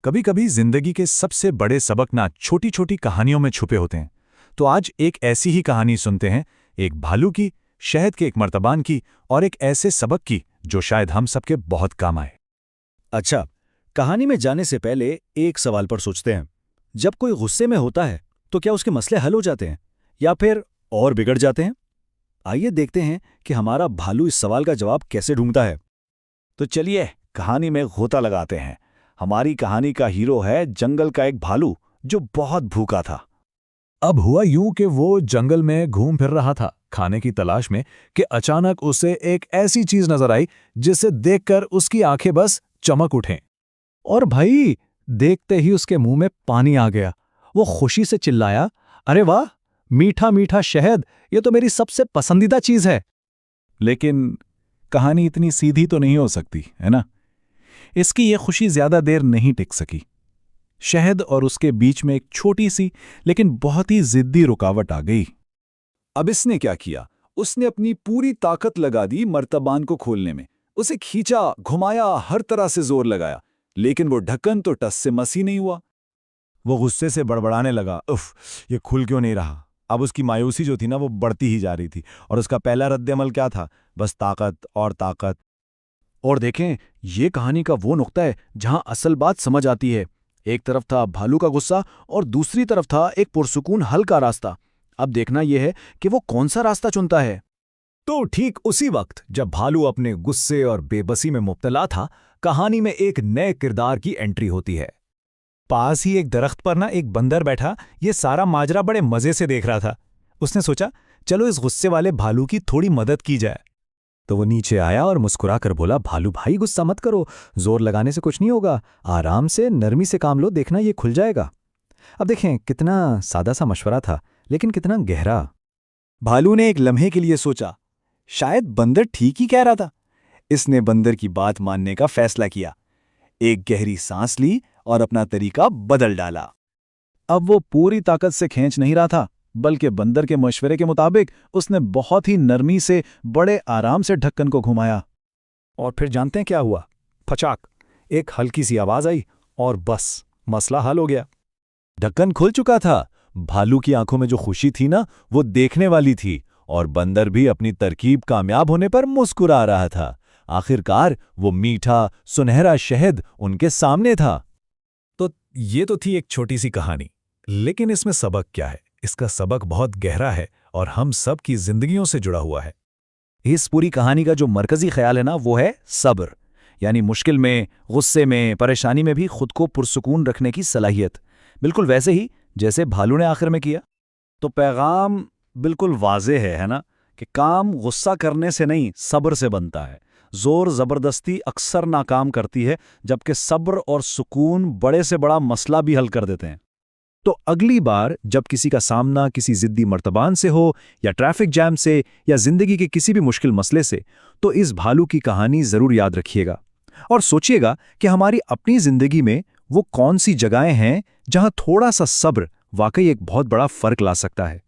कभी कभी जिंदगी के सबसे बड़े सबक ना छोटी छोटी कहानियों में छुपे होते हैं। तो आज एक ऐसी ही कहानी सुनते हैं, एक भालू की, शहद के एक मर्तबान की और एक ऐसे सबक की जो शायद हम सबके बहुत काम आए। अच्छा, कहानी में जाने से पहले एक सवाल पर सोचते हैं। जब कोई गुस्से में होता है तो क्या उसके मसले हल हो जाते हैं या फिर और बिगड़ जाते हैं? आइए देखते हैं कि हमारा भालू इस सवाल का जवाब कैसे ढूंढता है। तो चलिए कहानी में गोता लगाते हैं। हमारी कहानी का हीरो है जंगल का एक भालू जो बहुत भूखा था। अब हुआ यूं कि वो जंगल में घूम फिर रहा था खाने की तलाश में कि अचानक उसे एक ऐसी चीज नजर आई जिसे देखकर उसकी आंखें बस चमक उठें। और भाई, देखते ही उसके मुंह में पानी आ गया। वो खुशी से चिल्लाया, अरे वाह, मीठा मीठा शहद, ये तो मेरी सबसे पसंदीदा चीज है। लेकिन कहानी इतनी सीधी तो नहीं हो सकती, है ना? इसकी ये खुशी ज्यादा देर नहीं टिक सकी। शहद और उसके बीच में एक छोटी सी लेकिन बहुत ही जिद्दी रुकावट आ गई। अब इसने क्या किया? उसने अपनी पूरी ताकत लगा दी मर्तबान को खोलने में। उसे खींचा, घुमाया, हर तरह से जोर लगाया, लेकिन वो ढक्कन तो टस से मस ही नहीं हुआ। वो गुस्से से बड़बड़ाने लगा, उफ, ये खुल क्यों नहीं रहा? अब उसकी मायूसी जो थी ना, वो बढ़ती ही जा रही थी। और उसका पहला रद्द-ए-अमल क्या था? बस ताकत और ताकत। और देखें, ये कहानी का वो नुक्ता है जहां असल बात समझ आती है। एक तरफ था भालू का गुस्सा और दूसरी तरफ था एक पुरसुकून हल का रास्ता। अब देखना यह है कि वो कौन सा रास्ता चुनता है। तो ठीक उसी वक्त जब भालू अपने गुस्से और बेबसी में मुब्तला था, कहानी में एक नए किरदार की एंट्री होती है। पास ही एक दरख्त पर ना एक बंदर बैठा ये सारा माजरा बड़े मजे से देख रहा था। उसने सोचा, चलो इस गुस्से वाले भालू की थोड़ी मदद की जाए। तो वो नीचे आया और मुस्कुरा कर बोला, भालू भाई, गुस्सा मत करो, जोर लगाने से कुछ नहीं होगा, आराम से नरमी से काम लो, देखना ये खुल जाएगा। अब देखें, कितना सादा सा मशवरा था, लेकिन कितना गहरा। भालू ने एक लम्हे के लिए सोचा, शायद बंदर ठीक ही कह रहा था। इसने बंदर की बात मानने का फैसला किया, एक गहरी सांस ली और अपना तरीका बदल डाला। अब वो पूरी ताकत से खींच नहीं रहा था, बल्कि बंदर के मशवरे के मुताबिक उसने बहुत ही नरमी से, बड़े आराम से ढक्कन को घुमाया। और फिर जानते हैं क्या हुआ? फचाक, एक हल्की सी आवाज आई और बस मसला हल हो गया। ढक्कन खुल चुका था। भालू की आंखों में जो खुशी थी ना, वो देखने वाली थी, और बंदर भी अपनी तरकीब कामयाब होने पर मुस्कुरा रहा था। आखिरकार वो मीठा, सुनहरा शहद उनके सामने था। तो ये तो थी एक छोटी सी कहानी, लेकिन इसमें सबक क्या है? इसका सबक बहुत गहरा है और हम सब की जिंदगियों से जुड़ा हुआ है। इस पूरी कहानी का जो मरकजी ख्याल है ना, वो है सब्र। यानी मुश्किल में, गुस्से में, परेशानी में भी खुद को पुरसुकून रखने की सलाहियत, बिल्कुल वैसे ही जैसे भालू ने आखिर में किया। तो पैगाम बिल्कुल वाज़ेह है ना, कि काम गुस्सा करने से नहीं, सब्र से बनता है। जोर ज़बरदस्ती अक्सर नाकाम करती है, जबकि सब्र और सुकून बड़े से बड़ा मसला भी हल कर देते हैं। तो अगली बार जब किसी का सामना किसी जिद्दी मर्तबान से हो, या ट्रैफिक जैम से, या जिंदगी के किसी भी मुश्किल मसले से, तो इस भालू की कहानी जरूर याद रखिएगा और सोचिएगा कि हमारी अपनी जिंदगी में वो कौन सी जगहें हैं जहां थोड़ा सा सब्र वाकई एक बहुत बड़ा फर्क ला सकता है।